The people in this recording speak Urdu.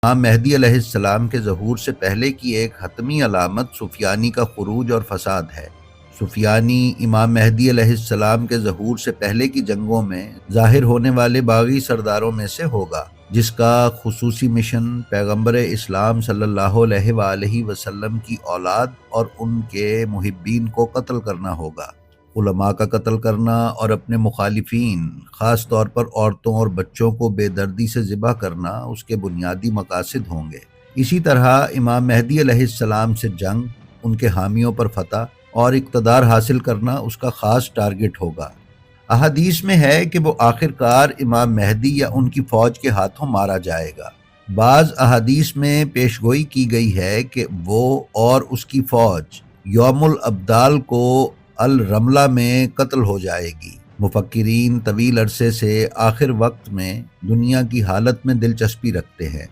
امام مہدی علیہ السلام کے ظہور سے پہلے کی ایک حتمی علامت سفیانی کا خروج اور فساد ہے۔ سفیانی امام مہدی علیہ السلام کے ظہور سے پہلے کی جنگوں میں ظاہر ہونے والے باغی سرداروں میں سے ہوگا، جس کا خصوصی مشن پیغمبر اسلام صلی اللہ علیہ وآلہ وسلم کی اولاد اور ان کے محبین کو قتل کرنا ہوگا۔ علماء کا قتل کرنا اور اپنے مخالفین، خاص طور پر عورتوں اور بچوں کو بے دردی سے ذبح کرنا اس کے بنیادی مقاصد ہوں گے۔ اسی طرح امام مہدی علیہ السلام سے جنگ، ان کے حامیوں پر فتح اور اقتدار حاصل کرنا اس کا خاص ٹارگٹ ہوگا۔ احادیث میں ہے کہ وہ آخر کار امام مہدی یا ان کی فوج کے ہاتھوں مارا جائے گا۔ بعض احادیث میں پیشگوئی کی گئی ہے کہ وہ اور اس کی فوج یوم الابدال کو الرملہ میں قتل ہو جائے گی۔ مفکرین طویل عرصے سے آخر وقت میں دنیا کی حالت میں دلچسپی رکھتے ہیں۔